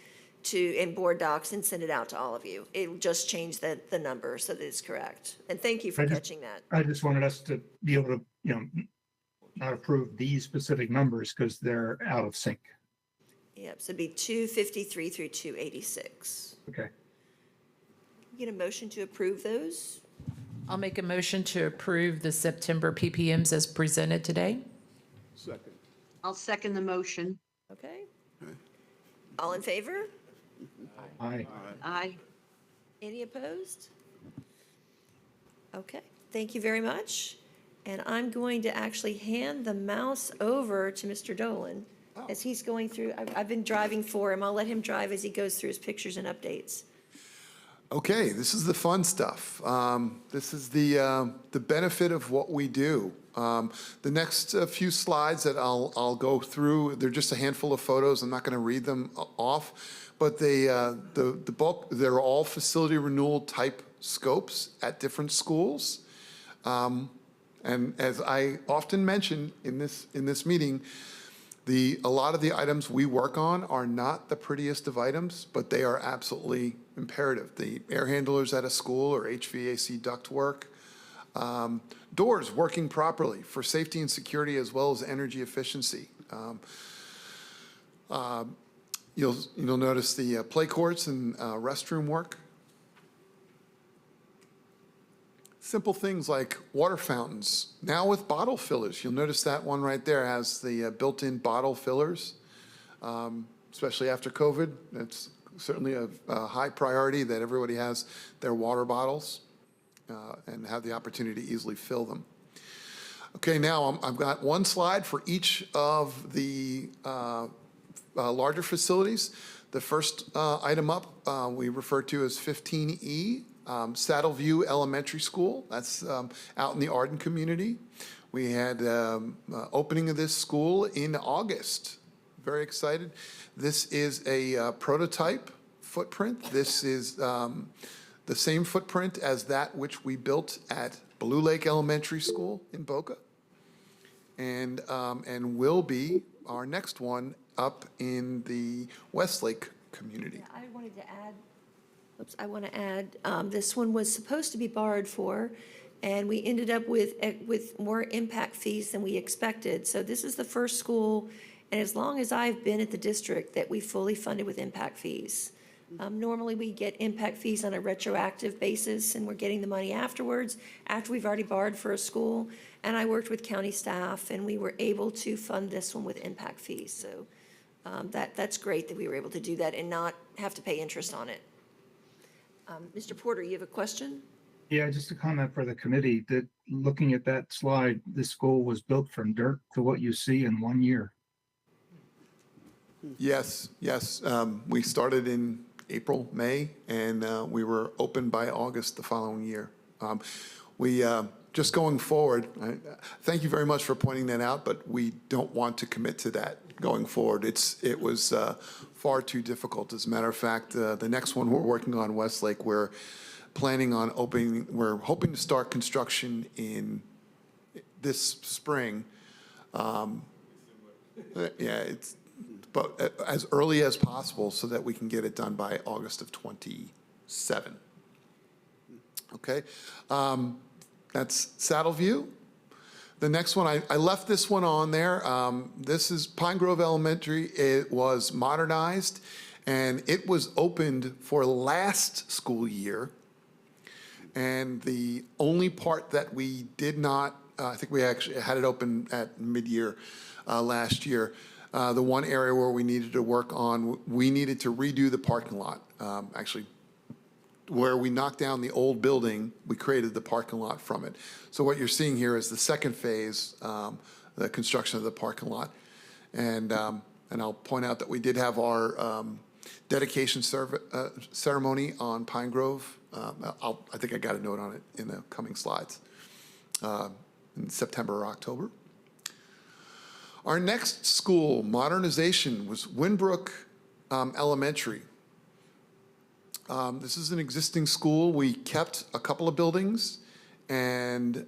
in board docs and send it out to all of you. It will just change the number so that it's correct. And thank you for catching that. I just wanted us to be able to, not approve these specific numbers because they're out of sync. Yep, so it'd be 253 through 286. Okay. Get a motion to approve those? I'll make a motion to approve the September PPMs as presented today. Second. I'll second the motion. Okay. All in favor? Aye. Aye. Any opposed? Okay, thank you very much. And I'm going to actually hand the mouse over to Mr. Dolan as he's going through. I've been driving for him. I'll let him drive as he goes through his pictures and updates. Okay, this is the fun stuff. This is the benefit of what we do. The next few slides that I'll go through, they're just a handful of photos. I'm not going to read them off, but the bulk, they're all facility renewal type scopes at different schools. And as I often mention in this meeting, a lot of the items we work on are not the prettiest of items, but they are absolutely imperative. The air handlers at a school or HVAC ductwork, doors working properly for safety and security as well as energy efficiency. You'll notice the play courts and restroom work. Simple things like water fountains, now with bottle fillers. You'll notice that one right there has the built-in bottle fillers, especially after COVID. It's certainly a high priority that everybody has their water bottles and have the opportunity to easily fill them. Okay, now I've got one slide for each of the larger facilities. The first item up we refer to as 15E, Saddle View Elementary School. That's out in the Arden community. We had opening of this school in August. Very excited. This is a prototype footprint. This is the same footprint as that which we built at Blue Lake Elementary School in Boca, and will be our next one up in the Westlake community. Yeah, I wanted to add, I want to add, this one was supposed to be borrowed for, and we ended up with more impact fees than we expected. So this is the first school, and as long as I've been at the district, that we fully funded with impact fees. Normally, we get impact fees on a retroactive basis, and we're getting the money afterwards, after we've already borrowed for a school. And I worked with county staff, and we were able to fund this one with impact fees. So that's great that we were able to do that and not have to pay interest on it. Mr. Porter, you have a question? Yeah, just a comment for the committee that looking at that slide, this school was built from dirt to what you see in 1 year. Yes, yes. We started in April, May, and we were open by August the following year. We just going forward, thank you very much for pointing that out, but we don't want to commit to that going forward. It was far too difficult. As a matter of fact, the next one we're working on, Westlake, we're planning on opening, we're hoping to start construction in this spring. But as early as possible so that we can get it done by August of '27. Okay, that's Saddle View. The next one, I left this one on there. This is Pine Grove Elementary. It was modernized, and it was opened for last school year. And the only part that we did not, I think we actually had it open at mid-year last year. The one area where we needed to work on, we needed to redo the parking lot. Actually, where we knocked down the old building, we created the parking lot from it. So what you're seeing here is the second phase, the construction of the parking lot. And I'll point out that we did have our dedication ceremony on Pine Grove. I think I got a note on it in the coming slides in September or October. Our next school modernization was Winbrook Elementary. This is an existing school. We kept a couple of buildings and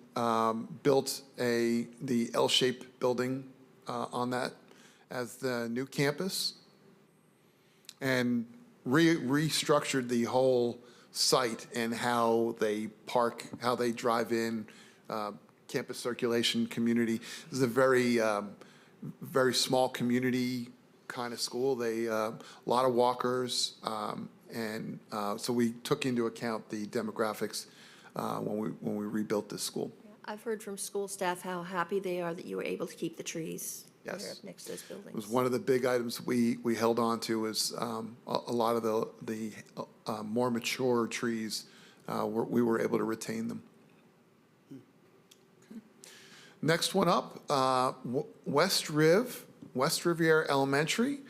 built the L-shaped building on that as the new campus, and restructured the whole site and how they park, how they drive in, campus circulation, community. This is a very small community kind of school. They a lot of walkers, and so we took into account the demographics when we rebuilt this school. I've heard from school staff how happy they are that you were able to keep the trees Yes. there up next to those buildings. It was one of the big items we held on to, was a lot of the more mature trees. We were able to retain them. Okay. Next one up, West Riviera Elementary.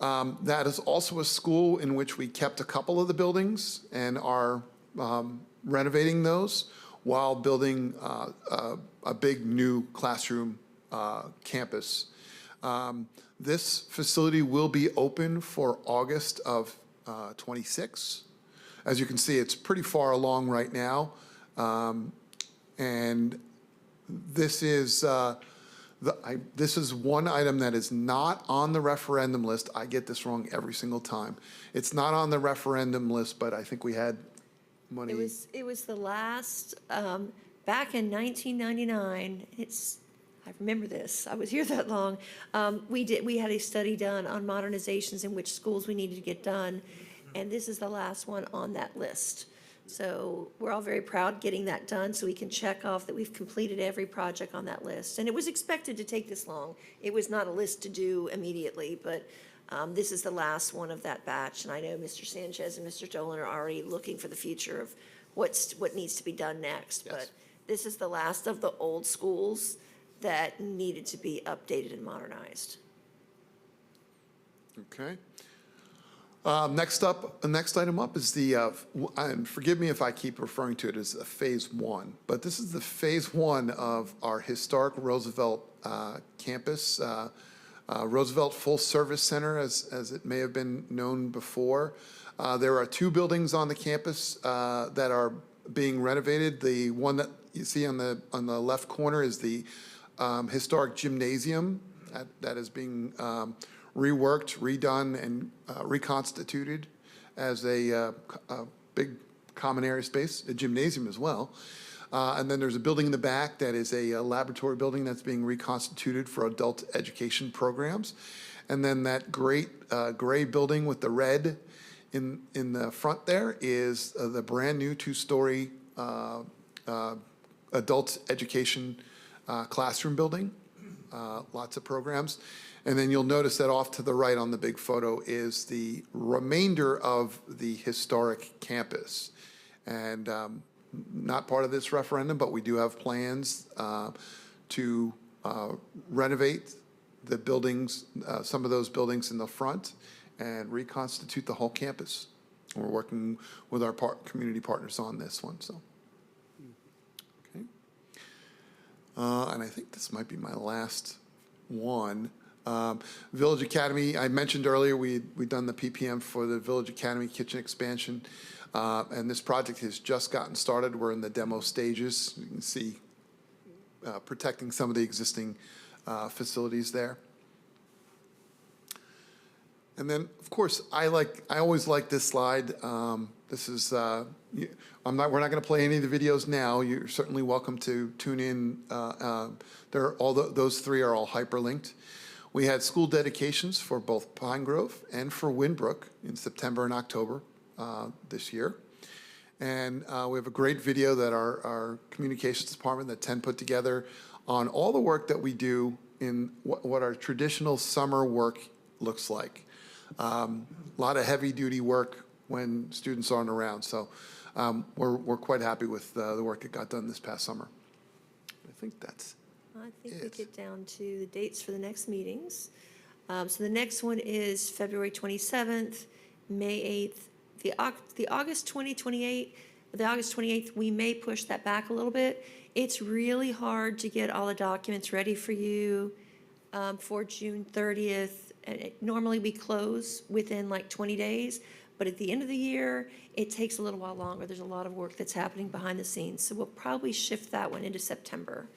That is also a school in which we kept a couple of the buildings and are renovating those while building a big new classroom campus. This facility will be open for August of '26. As you can see, it's pretty far along right now. And this is this is one item that is not on the referendum list. I get this wrong every single time. It's not on the referendum list, but I think we had money. It was the last, back in 1999, I remember this, I was here that long. We had a study done on modernizations in which schools we needed to get done, and this is the last one on that list. So we're all very proud getting that done, so we can check off that we've completed every project on that list. And it was expected to take this long. It was not a list to do immediately, but this is the last one of that batch. And I know Mr. Sanchez and Mr. Dolan are already looking for the future of what needs to be done next. But this is the last of the old schools that needed to be updated and modernized. Okay. Next item up is and forgive me if I keep referring to it as a phase one, but this is the phase one of our historic Roosevelt campus, Roosevelt Full Service Center, as it may have been known before. There are 2 buildings on the campus that are being renovated. The one that you see on the left corner is the historic gymnasium that is being reworked, redone, and reconstituted as a big common area space, a gymnasium as well. And then there's a building in the back that is a laboratory building that's being reconstituted for adult education programs. And then that great gray building with the red in the front there is the brand new 2-story adult education classroom building. Lots of programs. And then you'll notice that off to the right on the big photo is the remainder of the historic campus. And not part of this referendum, but we do have plans to renovate the buildings, some of those buildings in the front, and reconstitute the whole campus. We're working with our community partners on this one, so. Okay. And I think this might be my last one. Village Academy, I mentioned earlier, we'd done the PPM for the Village Academy kitchen expansion, and this project has just gotten started. We're in the demo stages. You can see protecting some of the existing facilities there. And then, of course, I always like this slide. This is we're not going to play any of the videos now. You're certainly welcome to tune in. Those 3 are all hyperlinked. We had school dedications for both Pine Grove and for Winbrook in September and October this year. And we have a great video that our communications department, that 10 put together on all the work that we do in what our traditional summer work looks like. A lot of heavy duty work when students aren't around. So we're quite happy with the work that got done this past summer. I think that's I think we get down to the dates for the next meetings. So the next one is February 27th, May 8th, the August 28th, we may push that back a little bit. It's really hard to get all the documents ready for you for June 30th. And normally we close within like 20 days, but at the end of the year, it takes a little while longer. There's a lot of work that's happening behind the scenes. So we'll probably shift that one into September.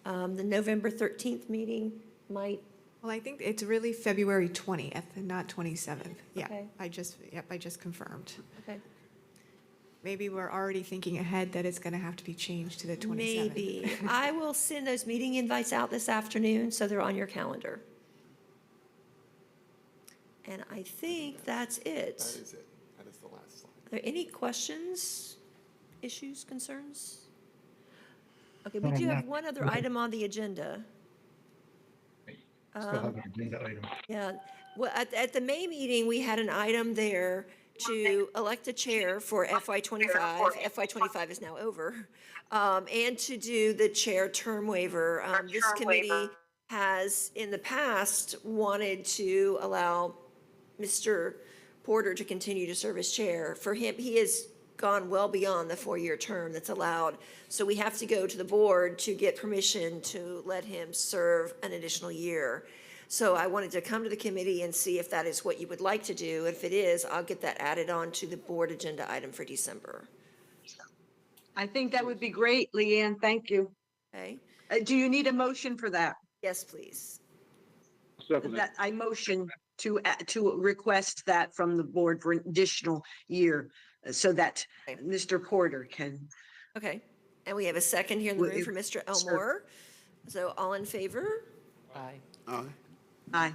The November 13th meeting might. Well, I think it's really February 20th and not 27th. Yeah, Okay. I just confirmed. Okay. Maybe we're already thinking ahead that it's going to have to be changed to the 27th. Maybe. I will send those meeting invites out this afternoon, so they're on your calendar. And I think that's it. That is it. That is the last slide. Are there any questions, issues, concerns? Okay, we do have one other item on the agenda. Still have an agenda item. Yeah, well, at the May meeting, we had an item there to elect a chair for FY '25. FY '25 is now over. And to do the chair term waiver. This committee has, in the past, wanted to allow Mr. Porter to continue to serve as chair. For him, he has gone well beyond the 4-year term that's allowed. So we have to go to the board to get permission to let him serve an additional year. So I wanted to come to the committee and see if that is what you would like to do. If it is, I'll get that added on to the board agenda item for December. I think that would be great, Leanne. Thank you. Okay? Do you need a motion for that? Yes, please. That I motion to request that from the board for an additional year so that Okay. Mr. Porter can. Okay. And we have a second here in the room for Mr. Elmore. So all in favor? Aye. Aye. Aye.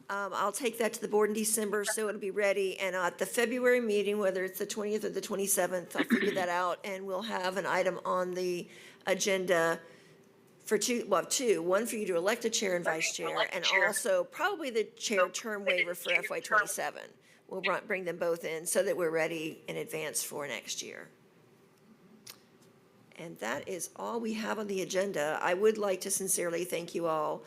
I'll take that to the board in December, so it'll be ready. And at the February meeting, whether it's the 20th or the 27th, I'll figure that out, and we'll have an item on the agenda for two, one for you to elect a chair and vice chair, and also probably the chair term waiver for FY '27. We'll bring them both in so that we're ready in advance for next year. And that is all we have on the agenda. I would like to sincerely thank you all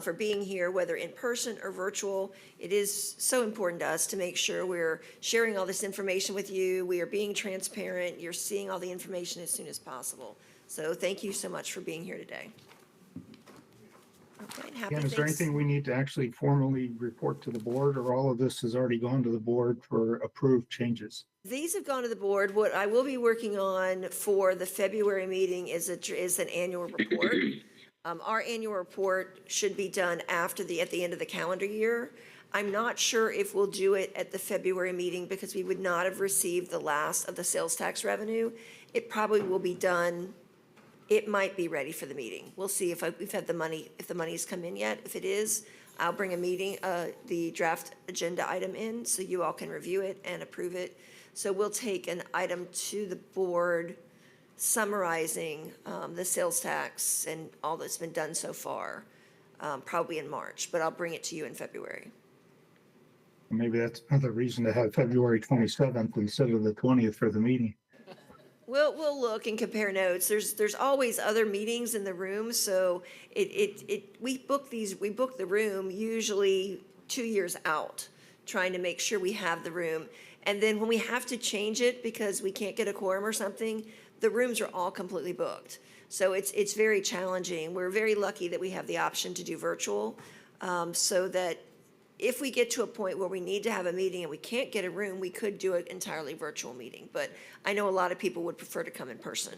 for being here, whether in person or virtual. It is so important to us to make sure we're sharing all this information with you. We are being transparent. You're seeing all the information as soon as possible. So thank you so much for being here today. Okay, and happy Again, is there thanks- anything we need to actually formally report to the board, or all of this has already gone to the board for approved changes? These have gone to the board. What I will be working on for the February meeting is an annual report. Our annual report should be done at the end of the calendar year. I'm not sure if we'll do it at the February meeting because we would not have received the last of the sales tax revenue. It probably will be done. It might be ready for the meeting. We'll see if we've had the money, if the money's come in yet. If it is, I'll bring the draft agenda item in so you all can review it and approve it. So we'll take an item to the board summarizing the sales tax and all that's been done so far, probably in March, but I'll bring it to you in February. Maybe that's another reason to have February 27th instead of the 20th for the meeting. We'll look and compare notes. There's always other meetings in the room, so we book the room usually 2 years out, trying to make sure we have the room. And then when we have to change it because we can't get a quorum or something, the rooms are all completely booked. So it's very challenging. We're very lucky that we have the option to do virtual, so that if we get to a point where we need to have a meeting and we can't get a room, we could do an entirely virtual meeting. But I know a lot of people would prefer to come in person.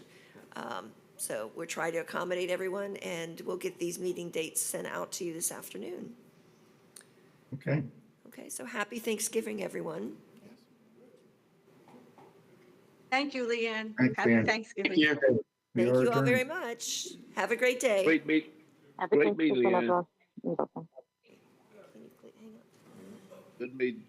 So we're trying to accommodate everyone, and we'll get these meeting dates sent out to you this afternoon. Okay. Okay, so happy Thanksgiving, everyone. Thank you, Leanne. Thanks, Happy Leanne. Thanksgiving. Thank you. We Thank are you all very adjourned. much. Have a great day. Great meet. Great meeting, Leanne. Can you hang up? Good meeting.